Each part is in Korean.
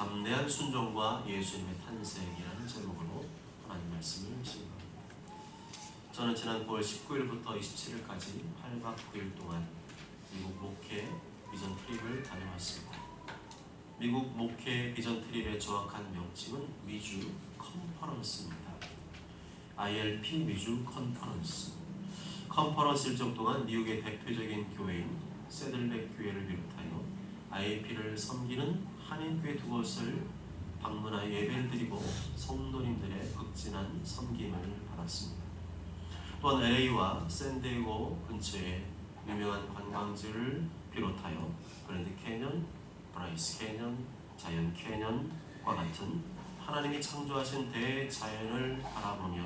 담대한 순종과 예수님의 탄생이라는 제목으로 하나님 말씀을 시작합니다. 저는 지난 9월 19일부터 27일까지 8박 9일 동안 미국 목회 비전 트립을 다녀왔습니다. 미국 목회 비전 트립의 정확한 명칭은 미주 컨퍼런스입니다. ILP 미주 컨퍼런스. 컨퍼런스 일정 동안 미국의 대표적인 교회인 세들백 교회를 비롯하여 ILP를 섬기는 한인교회 두 곳을 방문하여 예배를 드리고 성도님들의 극진한 섬김을 받았습니다. 또한 LA와 샌디에고 근처의 유명한 관광지를 비롯하여 그랜드 캐년, 브라이스 캐년, 자이언트 캐년과 같은 하나님이 창조하신 대자연을 바라보며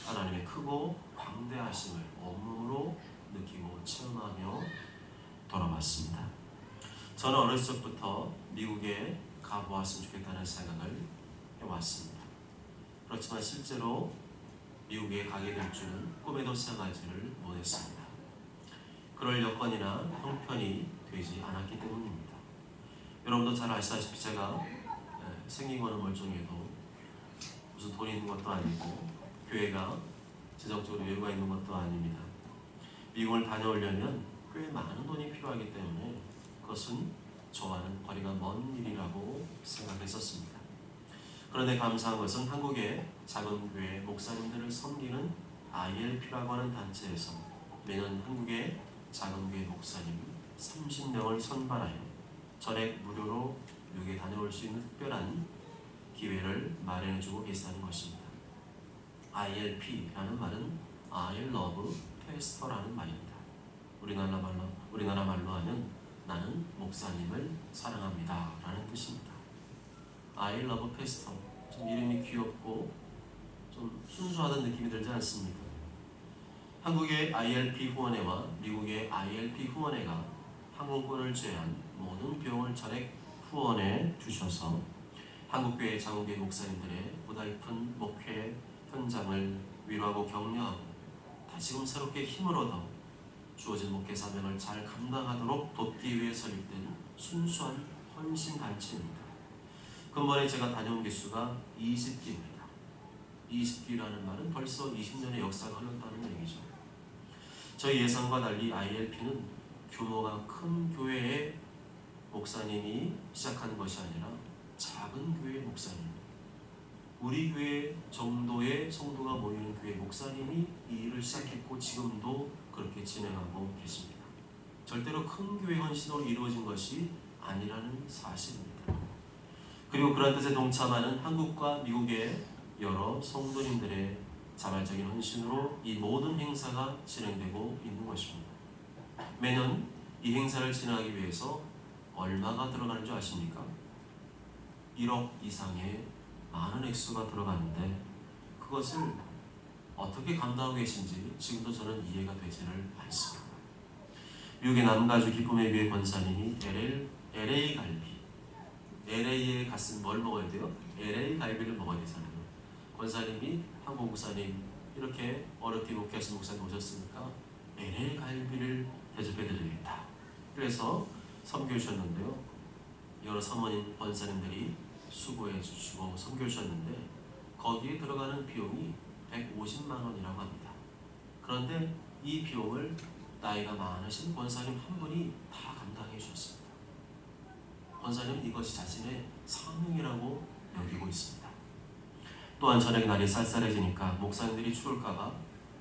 하나님의 크고 광대하심을 온몸으로 느끼고 체험하며 돌아왔습니다. 저는 어렸을 적부터 미국에 가보았으면 좋겠다는 생각을 해왔습니다. 그렇지만 실제로 미국에 가게 될 줄은 꿈에도 생각하지를 못했습니다. 그럴 여건이나 형편이 되지 않았기 때문입니다. 여러분도 잘 아시다시피 제가 생긴 거는 멀쩡해도 무슨 돈이 있는 것도 아니고 교회가 재정적으로 여유가 있는 것도 아닙니다. 미국을 다녀오려면 꽤 많은 돈이 필요하기 때문에 그것은 저와는 거리가 먼 일이라고 생각했었습니다. 그런데 감사한 것은 한국의 작은 교회 목사님들을 섬기는 ILP라고 하는 단체에서 매년 한국의 작은 교회 목사님 30명을 선발하여 전액 무료로 미국에 다녀올 수 있는 특별한 기회를 마련해주고 계시다는 것입니다. ILP라는 말은 I love pastor라는 말입니다. 우리나라 말로 하면 나는 목사님을 사랑합니다 라는 뜻입니다. I love pastor. 좀 이름이 귀엽고 좀 순수하다는 느낌이 들지 않습니까? 한국의 ILP 후원회와 미국의 ILP 후원회가 항공권을 제외한 모든 비용을 전액 후원해 주셔서 한국교회 장로교회 목사님들의 고달픈 목회 현장을 위로하고 격려하고 다시금 새롭게 힘을 얻어 주어진 목회 사명을 잘 감당하도록 돕기 위해 설립된 순수한 헌신단체입니다. 근본에 제가 다녀온 개수가 20기입니다. 20기라는 말은 벌써 20년의 역사가 흘렀다는 얘기죠. 저희 예상과 달리 ILP는 규모가 큰 교회의 목사님이 시작한 것이 아니라 작은 교회의 목사님, 우리 교회 정도의 성도가 모이는 교회 목사님이 이 일을 시작했고 지금도 그렇게 진행하고 계십니다. 절대로 큰 교회 헌신으로 이루어진 것이 아니라는 사실입니다. 그리고 그런 뜻에 동참하는 한국과 미국의 여러 성도님들의 자발적인 헌신으로 이 모든 행사가 진행되고 있는 것입니다. 매년 이 행사를 진행하기 위해서 얼마가 들어가는 줄 아십니까? 1억 이상의 많은 액수가 들어가는데 그것을 어떻게 감당하고 계신지 지금도 저는 이해가 되지를 않습니다. 미국의 남가주 기쁨의 교회 권사님이 LA 갈비, LA에 갔으면 뭘 먹어야 돼요? LA 갈비를 먹어야 되잖아요. 권사님이 한국 목사님 이렇게 어렵게 목회하신 목사님 오셨으니까 LA 갈비를 대접해드리겠다. 그래서 섬겨주셨는데요. 여러 사모님 권사님들이 수고해 주시고 섬겨주셨는데 거기에 들어가는 비용이 150만 원이라고 합니다. 그런데 이 비용을 나이가 많으신 권사님 한 분이 다 감당해 주셨습니다. 권사님은 이것이 자신의 사명이라고 여기고 있습니다. 또한 저녁에 날이 쌀쌀해지니까 목사님들이 추울까봐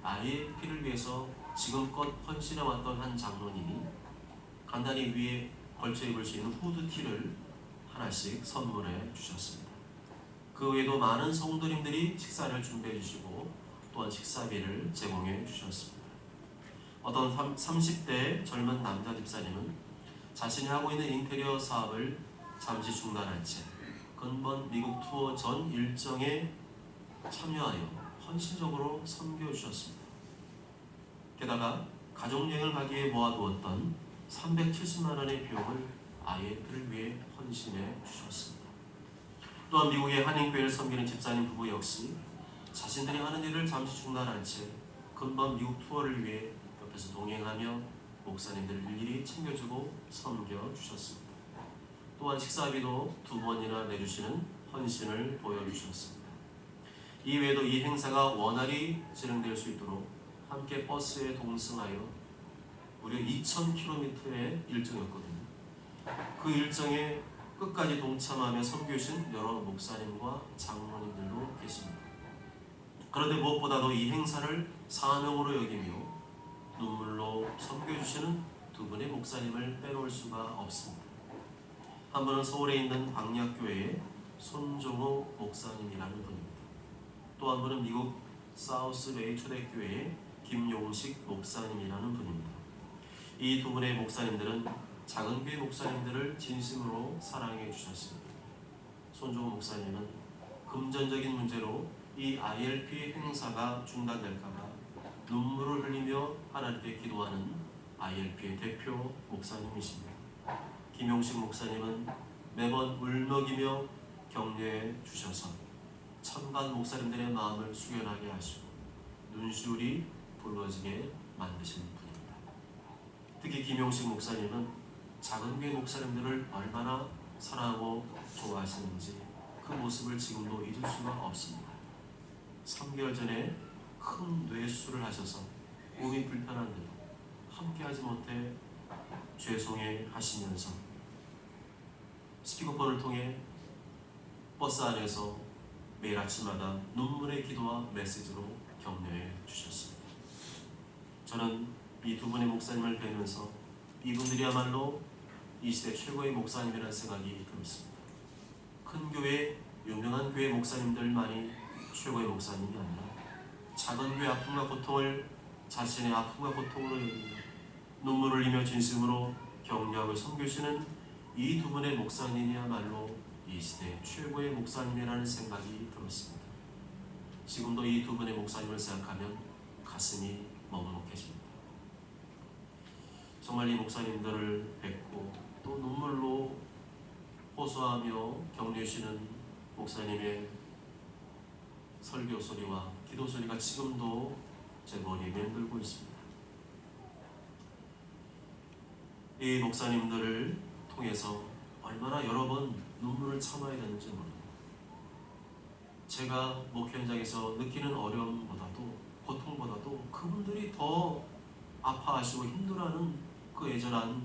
ILP를 위해서 지금껏 헌신해왔던 한 장로님이 간단히 위에 걸쳐 입을 수 있는 후드티를 하나씩 선물해 주셨습니다. 그 외에도 많은 성도님들이 식사를 준비해 주시고 또한 식사비를 제공해 주셨습니다. 어떤 30대 젊은 남자 집사님은 자신이 하고 있는 인테리어 사업을 잠시 중단한 채 근본 미국 투어 전 일정에 참여하여 헌신적으로 섬겨주셨습니다. 게다가 가족여행을 가기 위해 모아두었던 370만 원의 비용을 ILP를 위해 헌신해 주셨습니다. 또한 미국의 한인교회를 섬기는 집사님 부부 역시 자신들이 하는 일을 잠시 중단한 채 근본 미국 투어를 위해 옆에서 동행하며 목사님들을 일일이 챙겨주고 섬겨주셨습니다. 또한 식사비도 2번이나 내주시는 헌신을 보여주셨습니다. 이외에도 이 행사가 원활히 진행될 수 있도록 함께 버스에 동승하여 무려 2000km의 일정이었거든요. 그 일정에 끝까지 동참하며 섬기신 여러 목사님과 장로님들도 계십니다. 그런데 무엇보다도 이 행사를 사명으로 여기며 눈물로 섬겨주시는 두 분의 목사님을 빼놓을 수가 없습니다. 한 분은 서울에 있는 광약교회의 손종호 목사님이라는 분입니다. 또 한 분은 미국 사우스웨이 초대교회의 김용식 목사님이라는 분입니다. 이 두 분의 목사님들은 작은 교회 목사님들을 진심으로 사랑해 주셨습니다. 손종호 목사님은 금전적인 문제로 이 ILP 행사가 중단될까봐 눈물을 흘리며 하나님께 기도하는 ILP의 대표 목사님이십니다. 김용식 목사님은 매번 울먹이며 격려해 주셔서 천만 목사님들의 마음을 숙연하게 하시고 눈시울이 붉어지게 만드시는 분입니다. 특히 김용식 목사님은 작은 교회 목사님들을 얼마나 사랑하고 좋아하시는지 그 모습을 지금도 잊을 수가 없습니다. 3개월 전에 큰 뇌수술을 하셔서 몸이 불편한데도 함께하지 못해 죄송해 하시면서 스피커폰을 통해 버스 안에서 매일 아침마다 눈물의 기도와 메시지로 격려해 주셨습니다. 저는 이 두 분의 목사님을 뵈면서 이분들이야말로 이 시대 최고의 목사님이라는 생각이 들었습니다. 큰 교회, 유명한 교회 목사님들만이 최고의 목사님이 아니라 작은 교회 아픔과 고통을 자신의 아픔과 고통으로 여기며 눈물을 흘리며 진심으로 격려하고 섬기시는 이 두 분의 목사님이야말로 이 시대 최고의 목사님이라는 생각이 들었습니다. 지금도 이 두 분의 목사님을 생각하면 가슴이 먹먹해집니다. 정말 이 목사님들을 뵙고 또 눈물로 호소하며 격려해주시는 목사님의 설교 소리와 기도 소리가 지금도 제 머리에 맴돌고 있습니다. 이 목사님들을 통해서 얼마나 여러 번 눈물을 참아야 되는지 모릅니다. 제가 목회 현장에서 느끼는 어려움보다도 고통보다도 그분들이 더 아파하시고 힘들어하는 그 애절한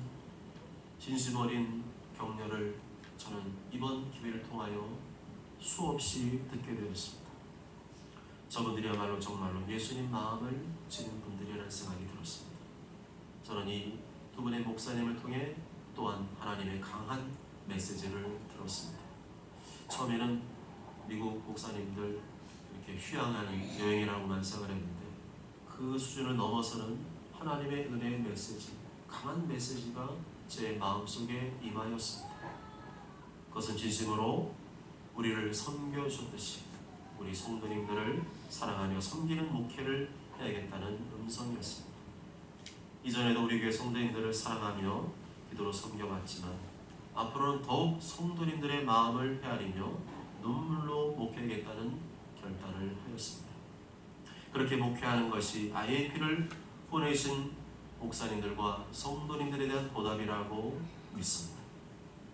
진심 어린 격려를 저는 이번 기회를 통하여 수없이 듣게 되었습니다. 저분들이야말로 정말로 예수님 마음을 지닌 분들이라는 생각이 들었습니다. 저는 이 두 분의 목사님을 통해 또한 하나님의 강한 메시지를 들었습니다. 처음에는 미국 목사님들 이렇게 휴양하는 여행이라고만 생각을 했는데 그 수준을 넘어서는 하나님의 은혜의 메시지, 강한 메시지가 제 마음속에 임하였습니다. 그것은 진심으로 우리를 섬겨주셨듯이 우리 성도님들을 사랑하며 섬기는 목회를 해야겠다는 음성이었습니다. 이전에도 우리 교회 성도님들을 사랑하며 기도로 섬겨왔지만 앞으로는 더욱 성도님들의 마음을 헤아리며 눈물로 목회하겠다는 결단을 하였습니다. 그렇게 목회하는 것이 IAP를 보내신 목사님들과 성도님들에 대한 보답이라고 믿습니다.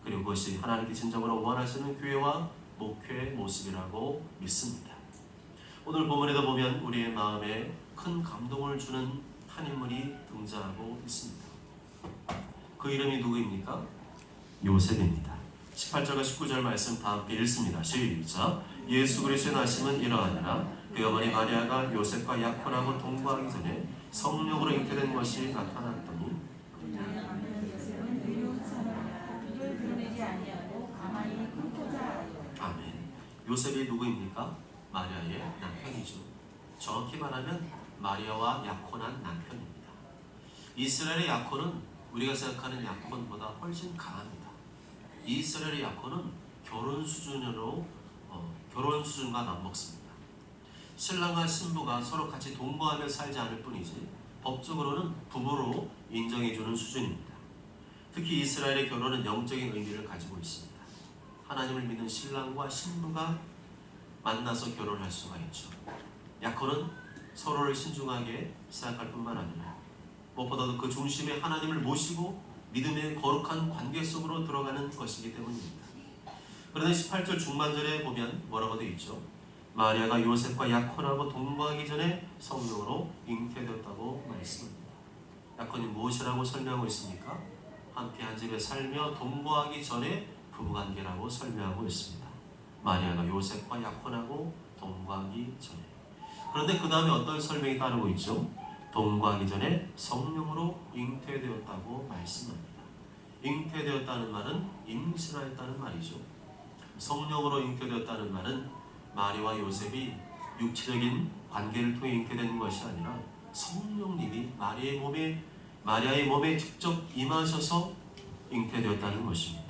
그리고 그것이 하나님께 진정으로 원하시는 교회와 목회의 모습이라고 믿습니다. 오늘 본문에도 보면 우리의 마음에 큰 감동을 주는 한 인물이 등장하고 있습니다. 그 이름이 누구입니까? 요셉입니다. 18절과 19절 말씀 다 함께 읽습니다. 시작. 예수 그리스도의 나심은 이러하니라. 그 어머니 마리아가 요셉과 약혼하고 동거하기 전에 성령으로 잉태된 것이 나타났더니 아멘. 요셉이 누구입니까? 마리아의 남편이죠. 정확히 말하면 마리아와 약혼한 남편입니다. 이스라엘의 약혼은 우리가 생각하는 약혼보다 훨씬 강합니다. 이스라엘의 약혼은 결혼 수준과 맞먹습니다. 신랑과 신부가 서로 같이 동거하며 살지 않을 뿐이지 법적으로는 부부로 인정해주는 수준입니다. 특히 이스라엘의 결혼은 영적인 의미를 가지고 있습니다. 하나님을 믿는 신랑과 신부가 만나서 결혼할 수가 있죠. 약혼은 서로를 신중하게 생각할 뿐만 아니라 무엇보다도 그 중심에 하나님을 모시고 믿음의 거룩한 관계 속으로 들어가는 것이기 때문입니다. 그런데 18절 중반절에 보면 뭐라고 되어 있죠? 마리아가 요셉과 약혼하고 동거하기 전에 성령으로 잉태되었다고 말씀합니다. 약혼이 무엇이라고 설명하고 있습니까? 함께 한 집에 살며 동거하기 전에 부부관계라고 설명하고 있습니다. 마리아가 요셉과 약혼하고 동거하기 전에. 그런데 그 다음에 어떤 설명이 따르고 있죠? 동거하기 전에 성령으로 잉태되었다고 말씀합니다. 잉태되었다는 말은 임신하였다는 말이죠. 성령으로 잉태되었다는 말은 마리아와 요셉이 육체적인 관계를 통해 잉태된 것이 아니라 성령님이 마리아의 몸에 직접 임하셔서 잉태되었다는 것입니다.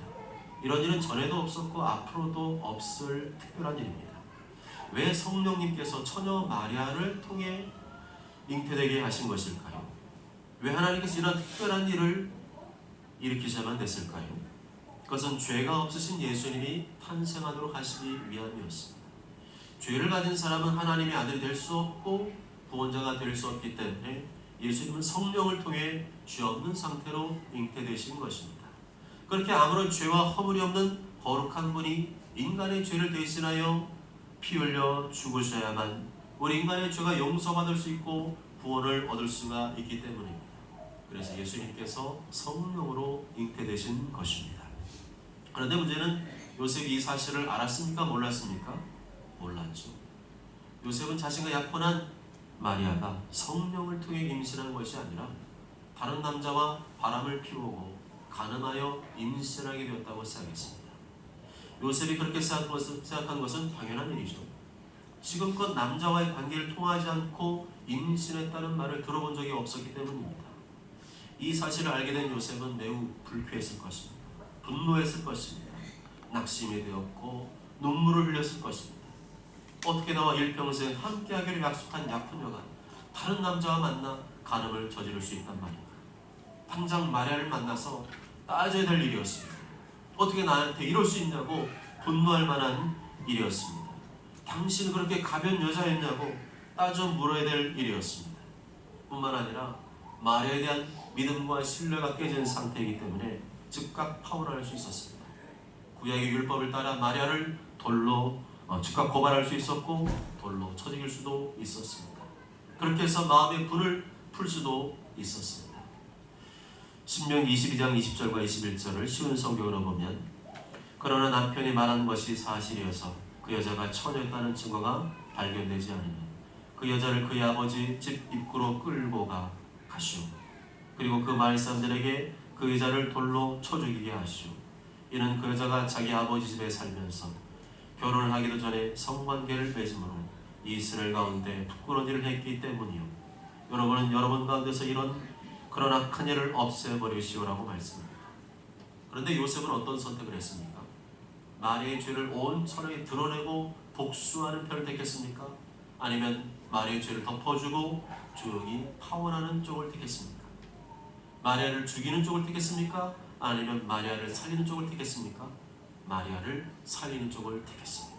이런 일은 전에도 없었고 앞으로도 없을 특별한 일입니다. 왜 성령님께서 처녀 마리아를 통해 잉태되게 하신 것일까요? 왜 하나님께서 이런 특별한 일을 일으키셔야만 됐을까요? 그것은 죄가 없으신 예수님이 탄생하도록 하시기 위함이었습니다. 죄를 가진 사람은 하나님의 아들이 될 수 없고 구원자가 될 수 없기 때문에 예수님은 성령을 통해 죄 없는 상태로 잉태되신 것입니다. 그렇게 아무런 죄와 허물이 없는 거룩한 분이 인간의 죄를 대신하여 피 흘려 죽으셔야만 우리 인간의 죄가 용서받을 수 있고 구원을 얻을 수가 있기 때문입니다. 그래서 예수님께서 성령으로 잉태되신 것입니다. 그런데 문제는 요셉이 이 사실을 알았습니까? 몰랐습니까? 몰랐죠. 요셉은 자신과 약혼한 마리아가 성령을 통해 임신한 것이 아니라 다른 남자와 바람을 피우고 가늠하여 임신하게 되었다고 생각했습니다. 요셉이 그렇게 생각한 것은 당연한 일이죠. 지금껏 남자와의 관계를 통하지 않고 임신했다는 말을 들어본 적이 없었기 때문입니다. 이 사실을 알게 된 요셉은 매우 불쾌했을 것입니다. 분노했을 것입니다. 낙심이 되었고 눈물을 흘렸을 것입니다. 어떻게 나와 일평생 함께하기를 약속한 약혼녀가 다른 남자와 만나 간음을 저지를 수 있단 말입니까? 당장 마리아를 만나서 따져야 될 일이었습니다. 어떻게 나한테 이럴 수 있냐고 분노할 만한 일이었습니다. 당신은 그렇게 가변 여자였냐고 따져 물어야 될 일이었습니다. 뿐만 아니라 마리아에 대한 믿음과 신뢰가 깨진 상태이기 때문에 즉각 파혼할 수 있었습니다. 구약의 율법을 따라 마리아를 돌로 즉각 고발할 수 있었고 돌로 쳐 죽일 수도 있었습니다. 그렇게 해서 마음의 분을 풀 수도 있었습니다. 신명기 22장 20절과 21절을 쉬운 성경으로 보면 그러나 남편이 말한 것이 사실이어서 그 여자가 처녀였다는 증거가 발견되지 않으면 그 여자를 그의 아버지 집 입구로 끌고 가시오. 그리고 그 마을 사람들에게 그 여자를 돌로 쳐 죽이게 하시오. 이는 그 여자가 자기 아버지 집에 살면서 결혼을 하기도 전에 성관계를 맺음으로 이스라엘 가운데 부끄러운 일을 했기 때문이요. 여러분은 여러분 가운데서 그런 악한 일을 없애버리시오라고 말씀합니다. 그런데 요셉은 어떤 선택을 했습니까? 마리아의 죄를 온 천하에 드러내고 복수하는 편을 택했습니까? 아니면 마리아의 죄를 덮어주고 조용히 파혼하는 쪽을 택했습니까? 마리아를 죽이는 쪽을 택했습니까? 아니면 마리아를 살리는 쪽을 택했습니까? 마리아를 살리는 쪽을 택했습니다.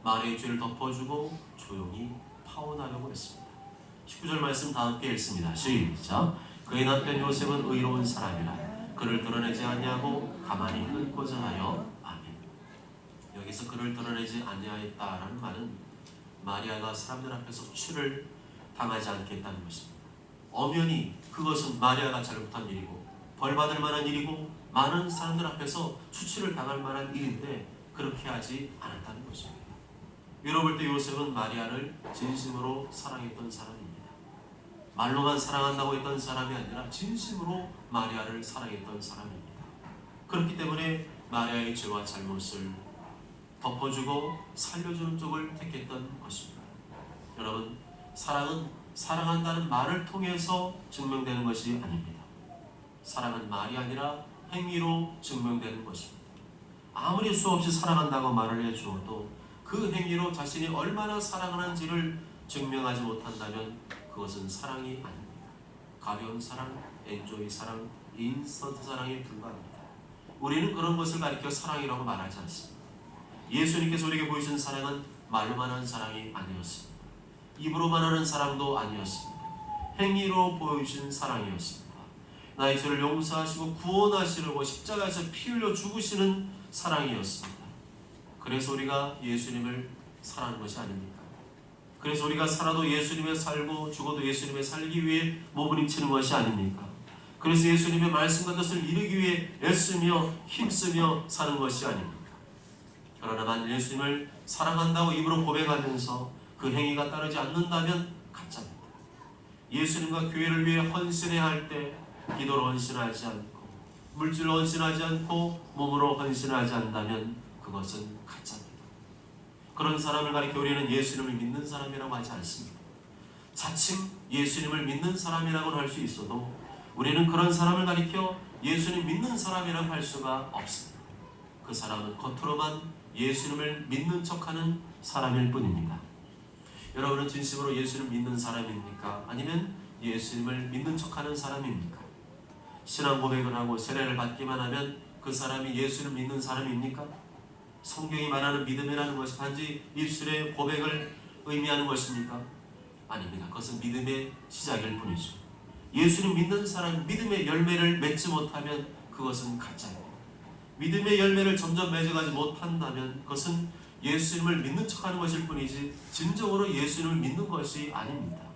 마리아의 죄를 덮어주고 조용히 파혼하려고 했습니다. 19절 말씀 다 함께 읽습니다. 시작. 그의 남편 요셉은 의로운 사람이라 그를 드러내지 아니하고 가만히 끊고자 하여. 아멘. 여기서 그를 드러내지 아니하였다라는 말은 마리아가 사람들 앞에서 수치를 당하지 않겠다는 것입니다. 엄연히 그것은 마리아가 잘못한 일이고 벌받을 만한 일이고 많은 사람들 앞에서 수치를 당할 만한 일인데 그렇게 하지 않았다는 것입니다. 이로 볼 때 요셉은 마리아를 진심으로 사랑했던 사람입니다. 말로만 사랑한다고 했던 사람이 아니라 진심으로 마리아를 사랑했던 사람입니다. 그렇기 때문에 마리아의 죄와 잘못을 덮어주고 살려주는 쪽을 택했던 것입니다. 여러분, 사랑은 사랑한다는 말을 통해서 증명되는 것이 아닙니다. 사랑은 말이 아니라 행위로 증명되는 것입니다. 아무리 수없이 사랑한다고 말을 해주어도 그 행위로 자신이 얼마나 사랑하는지를 증명하지 못한다면 그것은 사랑이 아닙니다. 가벼운 사랑, 엔조이 사랑, 인스턴트 사랑에 불과합니다. 우리는 그런 것을 가리켜 사랑이라고 말하지 않습니다. 예수님께서 우리에게 보이신 사랑은 말로만 하는 사랑이 아니었습니다. 입으로만 하는 사랑도 아니었습니다. 행위로 보이신 사랑이었습니다. 나의 죄를 용서하시고 구원하시려고 십자가에서 피 흘려 죽으시는 사랑이었습니다. 그래서 우리가 예수님을 사랑하는 것이 아닙니까? 그래서 우리가 살아도 예수님의 살고 죽어도 예수님의 살기 위해 몸부림치는 것이 아닙니까? 그래서 예수님의 말씀과 뜻을 이루기 위해 애쓰며 힘쓰며 사는 것이 아닙니까? 그러나 만일 예수님을 사랑한다고 입으로 고백하면서 그 행위가 따르지 않는다면 가짜입니다. 예수님과 교회를 위해 헌신해야 할 때 기도로 헌신하지 않고 물질로 헌신하지 않고 몸으로 헌신하지 않는다면 그것은 가짜입니다. 그런 사람을 가리켜 우리는 예수님을 믿는 사람이라고 하지 않습니다. 자칭 예수님을 믿는 사람이라고는 할 수 있어도 우리는 그런 사람을 가리켜 예수님 믿는 사람이라고 할 수가 없습니다. 그 사람은 겉으로만 예수님을 믿는 척하는 사람일 뿐입니다. 여러분은 진심으로 예수를 믿는 사람입니까? 아니면 예수님을 믿는 척하는 사람입니까? 신앙 고백을 하고 세례를 받기만 하면 그 사람이 예수를 믿는 사람입니까? 성경이 말하는 믿음이라는 것이 단지 입술의 고백을 의미하는 것입니까? 아닙니다. 그것은 믿음의 시작일 뿐이죠. 예수를 믿는 사람, 믿음의 열매를 맺지 못하면 그것은 가짜입니다. 믿음의 열매를 점점 맺어가지 못한다면 그것은 예수님을 믿는 척하는 것일 뿐이지 진정으로 예수님을 믿는 것이 아닙니다.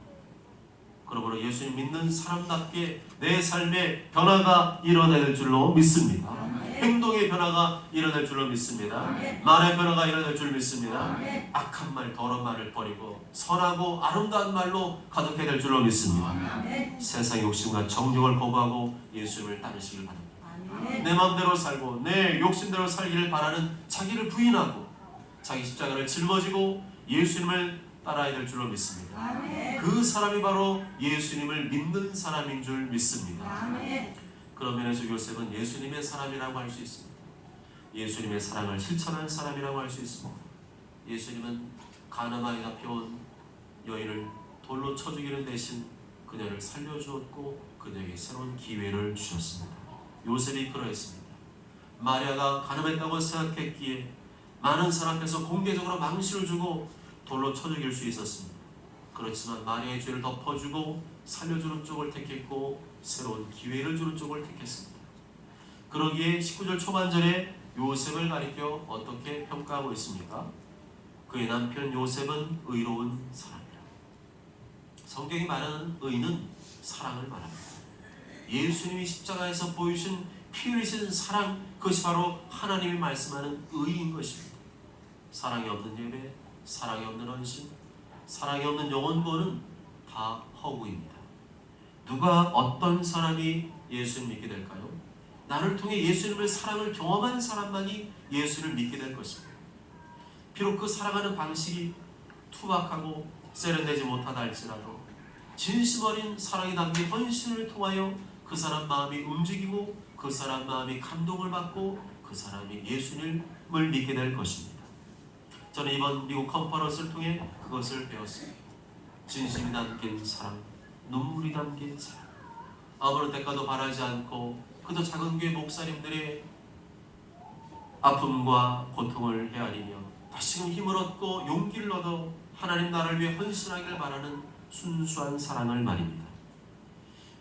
그러므로 예수님 믿는 사람답게 내 삶에 변화가 일어날 줄로 믿습니다. 행동의 변화가 일어날 줄로 믿습니다. 말의 변화가 일어날 줄로 믿습니다. 악한 말, 더러운 말을 버리고 선하고 아름다운 말로 가득해야 될 줄로 믿습니다. 세상의 욕심과 정욕을 거부하고 예수님을 따르시길 바랍니다. 내 마음대로 살고 내 욕심대로 살기를 바라는 자기를 부인하고 자기 십자가를 짊어지고 예수님을 따라야 될 줄로 믿습니다. 그 사람이 바로 예수님을 믿는 사람인 줄 믿습니다. 그런 면에서 요셉은 예수님의 사람이라고 할 수 있습니다. 예수님의 사랑을 실천한 사람이라고 할 수 있습니다. 예수님은 가늠하게 잡혀온 여인을 돌로 쳐 죽이는 대신 그녀를 살려주었고 그녀에게 새로운 기회를 주셨습니다. 요셉이 그러했습니다. 마리아가 가늠했다고 생각했기에 많은 사람 앞에서 공개적으로 망신을 주고 돌로 쳐 죽일 수 있었습니다. 그렇지만 마리아의 죄를 덮어주고 살려주는 쪽을 택했고 새로운 기회를 주는 쪽을 택했습니다. 그러기에 19절 초반절에 요셉을 가리켜 어떻게 평가하고 있습니까? 그의 남편 요셉은 의로운 사람이라. 성경이 말하는 의는 사랑을 말합니다. 예수님이 십자가에서 보이신 피 흘리신 사랑, 그것이 바로 하나님이 말씀하는 의인 것입니다. 사랑이 없는 예배, 사랑이 없는 헌신, 사랑이 없는 영혼구원은 다 허구입니다. 누가 어떤 사람이 예수를 믿게 될까요? 나를 통해 예수님의 사랑을 경험한 사람만이 예수를 믿게 될 것입니다. 비록 그 사랑하는 방식이 투박하고 세련되지 못하다 할지라도 진심 어린 사랑이 담긴 헌신을 통하여 그 사람 마음이 움직이고 그 사람 마음이 감동을 받고 그 사람이 예수님을 믿게 될 것입니다. 저는 이번 미국 컨퍼런스를 통해 그것을 배웠습니다. 진심이 담긴 사랑, 눈물이 담긴 사랑, 아무런 대가도 바라지 않고 그저 작은 교회 목사님들의 아픔과 고통을 헤아리며 다시금 힘을 얻고 용기를 얻어 하나님 나라를 위해 헌신하기를 바라는 순수한 사랑을 말입니다.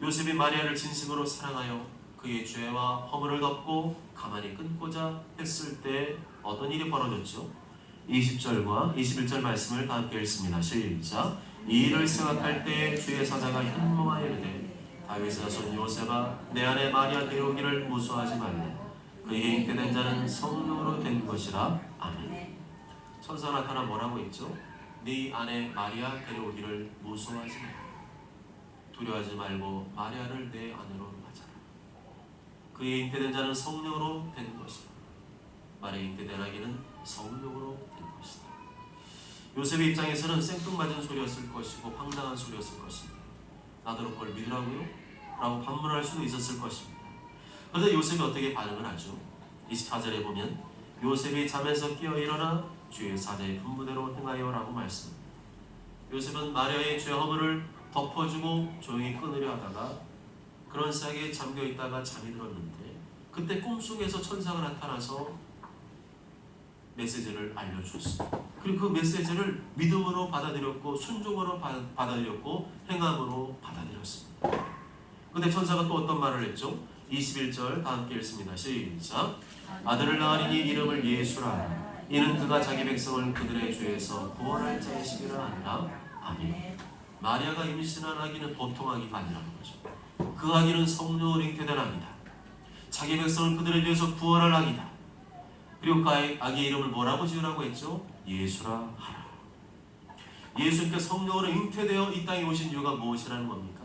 요셉이 마리아를 진심으로 사랑하여 그의 죄와 허물을 덮고 가만히 끊고자 했을 때 어떤 일이 벌어졌죠? 20절과 21절 말씀을 다 함께 읽습니다. 시작. 이 일을 생각할 때 주의 사자가 현몽하여 이르되 다윗의 자손 요셉아 내 안에 마리아 데려오기를 무서워하지 말라. 그에게 잉태된 자는 성령으로 된 것이라. 아멘. 천사 나타나 뭐라고 했죠? 네 안에 마리아 데려오기를 무서워하지 말라. 두려워하지 말고 마리아를 내 안으로 맞아라. 그의 잉태된 자는 성령으로 된 것이다. 마리아 잉태된 아기는 성령으로 된 것이다. 요셉의 입장에서는 생뚱맞은 소리였을 것이고 황당한 소리였을 것입니다. 나더러 그걸 믿으라고요? 라고 반문할 수도 있었을 것입니다. 그런데 요셉이 어떻게 반응을 하죠? 24절에 보면 요셉이 잠에서 깨어 일어나 주의 사자의 분부대로 행하여 라고 말씀합니다. 요셉은 마리아의 죄 허물을 덮어주고 조용히 끊으려 하다가 그런 사이에 잠겨있다가 잠이 들었는데 그때 꿈속에서 천사가 나타나서 메시지를 알려주었습니다. 그리고 그 메시지를 믿음으로 받아들였고 순종으로 받아들였고 행함으로 받아들였습니다. 근데 천사가 또 어떤 말을 했죠? 21절 다 함께 읽습니다. 시작. 아들을 낳으리니 이름을 예수라. 이는 그가 자기 백성을 그들의 죄에서 구원할 자이시기라 하니라. 아멘. 마리아가 임신한 아기는 보통 아기가 아니라는 거죠. 그 아기는 성령으로 잉태된 아기다. 자기 백성을 그들의 죄에서 구원할 아기다. 그리고 그 아기의 이름을 뭐라고 지으라고 했죠? 예수라 하라. 예수님께 성령으로 잉태되어 이 땅에 오신 이유가 무엇이라는 겁니까?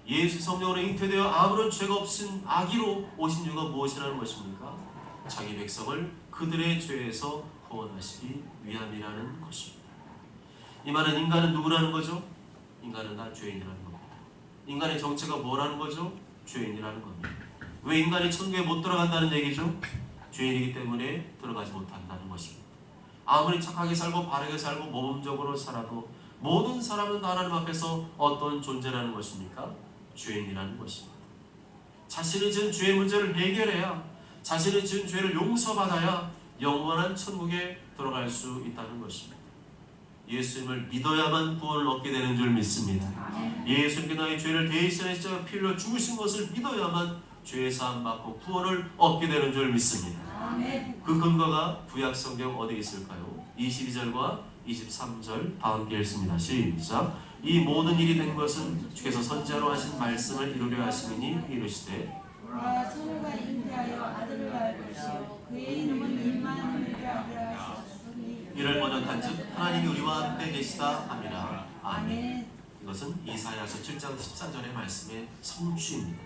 예수 성령으로 잉태되어 아무런 죄가 없인 아기로 오신 이유가 무엇이라는 것입니까? 자기 백성을 그들의 죄에서 구원하시기 위함이라는 것입니다. 이 말은 인간은 누구라는 거죠? 인간은 다 죄인이라는 겁니다. 인간의 정체가 뭐라는 거죠? 죄인이라는 겁니다. 왜 인간이 천국에 못 들어간다는 얘기죠? 죄인이기 때문에 들어가지 못한다는 것입니다. 아무리 착하게 살고 바르게 살고 모범적으로 살아도 모든 사람은 다 하나님 앞에서 어떤 존재라는 것입니까? 죄인이라는 것입니다. 자신이 지은 죄의 문제를 해결해야, 자신이 지은 죄를 용서받아야 영원한 천국에 들어갈 수 있다는 것입니다. 예수님을 믿어야만 구원을 얻게 되는 줄 믿습니다. 예수님께 나의 죄를 대신해 십자가 피 흘려 죽으신 것을 믿어야만 죄 사함 받고 구원을 얻게 되는 줄 믿습니다. 그 근거가 구약 성경 어디에 있을까요? 22절과 23절 다 함께 읽습니다. 시작. 이 모든 일이 된 것은 주께서 선지자로 하신 말씀을 이루려 하심이니 이르시되 보라 처녀가 잉태하여 아들을 낳을 것이요 그의 이름은 임마누엘이라 하셨으니 이를 번역한즉 하나님이 우리와 함께 계시다 함이라. 아멘. 이것은 이사야서 7장 14절의 말씀의 성취입니다.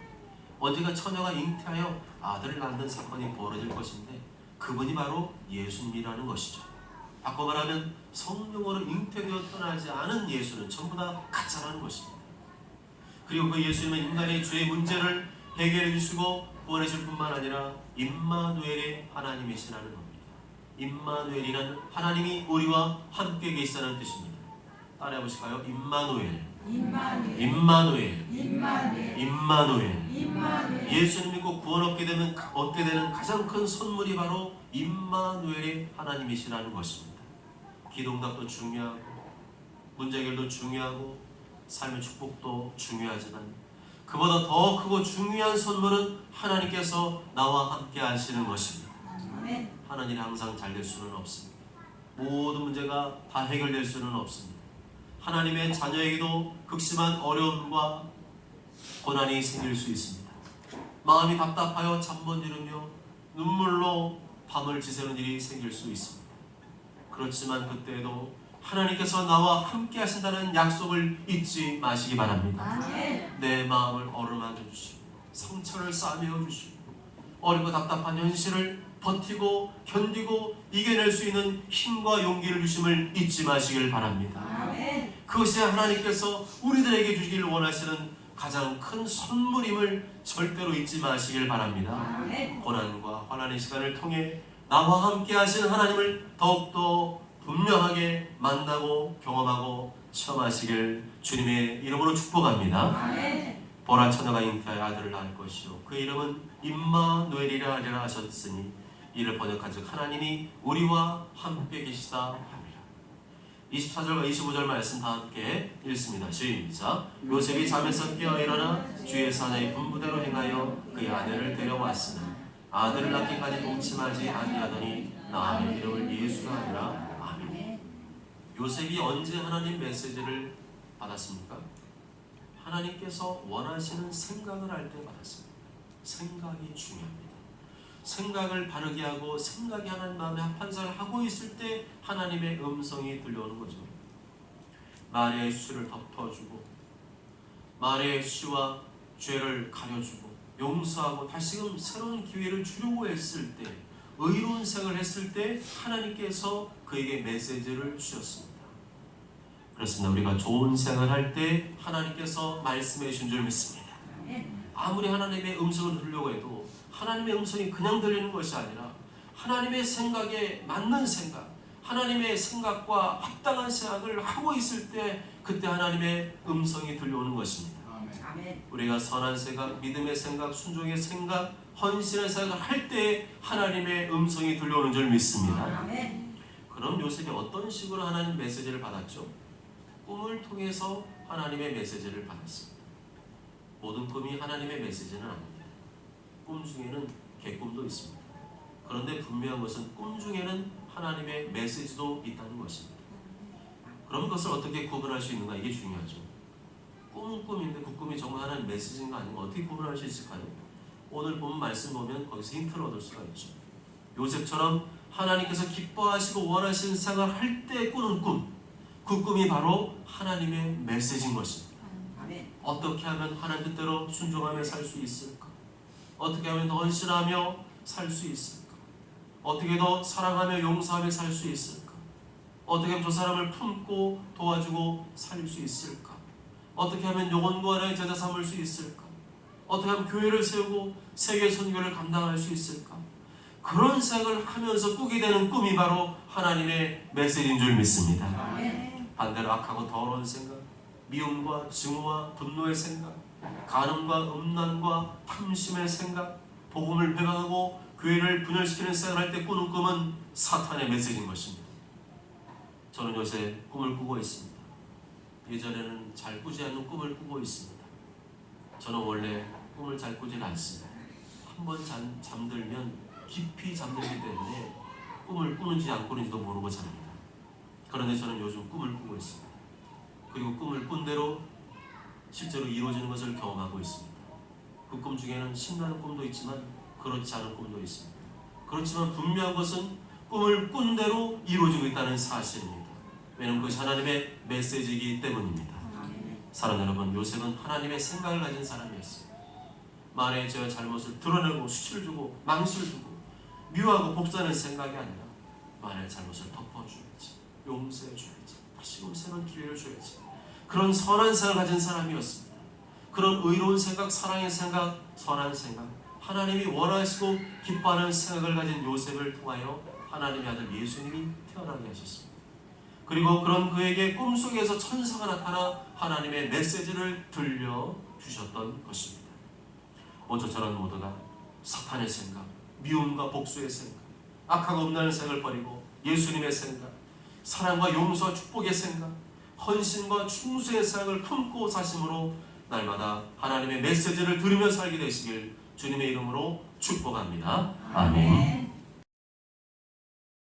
언젠가 처녀가 잉태하여 아들을 낳는 사건이 벌어질 것인데 그분이 바로 예수님이라는 것이죠. 바꿔 말하면 성령으로 잉태되어 떠나지 않은 예수는 전부 다 가짜라는 것입니다. 그리고 그 예수님은 인간의 죄의 문제를 해결해 주시고 구원해 줄 뿐만 아니라 임마누엘의 하나님이시라는 겁니다. 임마누엘이란 하나님이 우리와 함께 계시다는 뜻입니다. 따라해 보실까요? 임마누엘. 예수님 믿고 구원 얻게 되는 가장 큰 선물이 바로 임마누엘의 하나님이시라는 것입니다. 기도응답도 중요하고 문제 해결도 중요하고 삶의 축복도 중요하지만 그보다 더 크고 중요한 선물은 하나님께서 나와 함께 하시는 것입니다. 하나님이 항상 잘 될 수는 없습니다. 모든 문제가 다 해결될 수는 없습니다. 하나님의 자녀에게도 극심한 어려움과 고난이 생길 수 있습니다. 마음이 답답하여 잠 못 이루며 눈물로 밤을 지새는 일이 생길 수 있습니다. 그렇지만 그때에도 하나님께서 나와 함께 하신다는 약속을 잊지 마시기 바랍니다. 내 마음을 어루만져 주시고 상처를 싸매어 주시고 어렵고 답답한 현실을 버티고 견디고 이겨낼 수 있는 힘과 용기를 주심을 잊지 마시길 바랍니다. 그것이 하나님께서 우리들에게 주시길 원하시는 가장 큰 선물임을 절대로 잊지 마시길 바랍니다. 고난과 환난의 시간을 통해 나와 함께 하시는 하나님을 더욱더 분명하게 만나고 경험하고 체험하시길 주님의 이름으로 축복합니다. 보라 처녀가 잉태하여 아들을 낳을 것이요 그 이름은 임마누엘이라 하리라 하셨으니 이를 번역한즉 하나님이 우리와 함께 계시다 합니다. 24절과 25절 말씀 다 함께 읽습니다. 시작. 요셉이 잠에서 깨어 일어나 주의 사자의 분부대로 행하여 그의 아내를 데려왔으나 아들을 낳기까지 동침하지 아니하더니 낳은 이름을 예수라 하니라. 아멘. 요셉이 언제 하나님 메시지를 받았습니까? 하나님께서 원하시는 생각을 할 때 받았습니다. 생각이 중요합니다. 생각을 바르게 하고 생각이 하나님 마음에 합한 생각을 하고 있을 때 하나님의 음성이 들려오는 거죠. 마리아의 수치를 덮어주고 마리아의 수치와 죄를 가려주고 용서하고 다시금 새로운 기회를 주려고 했을 때 의로운 생각을 했을 때 하나님께서 그에게 메시지를 주셨습니다. 그렇습니다. 우리가 좋은 생각을 할 때 하나님께서 말씀해 주신 줄 믿습니다. 아무리 하나님의 음성을 들으려고 해도 하나님의 음성이 그냥 들리는 것이 아니라 하나님의 생각에 맞는 생각, 하나님의 생각과 합당한 생각을 하고 있을 때 그때 하나님의 음성이 들려오는 것입니다. 아멘. 우리가 선한 생각, 믿음의 생각, 순종의 생각, 헌신의 생각을 할 때 하나님의 음성이 들려오는 줄 믿습니다. 아멘. 그럼 요셉이 어떤 식으로 하나님 메시지를 받았죠? 꿈을 통해서 하나님의 메시지를 받았습니다. 모든 꿈이 하나님의 메시지는 아닙니다. 꿈 중에는 개꿈도 있습니다. 그런데 분명한 것은 꿈 중에는 하나님의 메시지도 있다는 것입니다. 그럼 그것을 어떻게 구분할 수 있는가? 이게 중요하죠. 꿈은 꿈인데 그 꿈이 정말 하나님의 메시지인가 아닌가 어떻게 구분할 수 있을까요? 오늘 본 말씀 보면 거기서 힌트를 얻을 수가 있죠. 요셉처럼 하나님께서 기뻐하시고 원하시는 생각을 할 때 꾸는 꿈, 그 꿈이 바로 하나님의 메시지인 것입니다. 어떻게 하면 하나님 뜻대로 순종하며 살 수 있을까? 어떻게 하면 더 헌신하며 살 수 있을까? 어떻게 더 사랑하며 용서하며 살 수 있을까? 어떻게 하면 저 사람을 품고 도와주고 살 수 있을까? 어떻게 하면 영혼과 하나의 제자 삼을 수 있을까? 어떻게 하면 교회를 세우고 세계 선교를 감당할 수 있을까? 그런 생각을 하면서 꾸게 되는 꿈이 바로 하나님의 메시지인 줄 믿습니다. 반대로 악하고 더러운 생각, 미움과 증오와 분노의 생각, 간음과 음란과 탐심의 생각, 복음을 배반하고 교회를 분열시키는 생각을 할 때 꾸는 꿈은 사탄의 메시지인 것입니다. 저는 요새 꿈을 꾸고 있습니다. 예전에는 잘 꾸지 않는 꿈을 꾸고 있습니다. 저는 원래 꿈을 잘 꾸지는 않습니다. 한번 잠들면 깊이 잠들기 때문에 꿈을 꾸는지 안 꾸는지도 모르고 잡니다. 그런데 저는 요즘 꿈을 꾸고 있습니다. 그리고 꿈을 꾼 대로 실제로 이루어지는 것을 경험하고 있습니다. 그 꿈 중에는 신나는 꿈도 있지만 그렇지 않은 꿈도 있습니다. 그렇지만 분명한 것은 꿈을 꾼 대로 이루어지고 있다는 사실입니다. 왜냐하면 그것이 하나님의 메시지이기 때문입니다. 사랑하는 여러분, 요셉은 하나님의 생각을 가진 사람이었어요. 만에 제가 잘못을 드러내고 수치를 주고 망실을 주고 미워하고 복수하는 생각이 아니라 만의 잘못을 덮어줘야지, 용서해줘야지, 다시금 새로운 기회를 줘야지, 그런 선한 생각을 가진 사람이었습니다. 그런 의로운 생각, 사랑의 생각, 선한 생각, 하나님이 원하시고 기뻐하는 생각을 가진 요셉을 통하여 하나님의 아들 예수님이 태어나게 하셨습니다. 그리고 그런 그에게 꿈속에서 천사가 나타나 하나님의 메시지를 들려주셨던 것입니다. 먼저 저는 모두가 사탄의 생각, 미움과 복수의 생각, 악하고 음란한 생각을 버리고 예수님의 생각, 사랑과 용서와 축복의 생각, 헌신과 충수의 생각을 품고 사심으로 날마다 하나님의 메시지를 들으며 살게 되시길 주님의 이름으로 축복합니다. 아멘.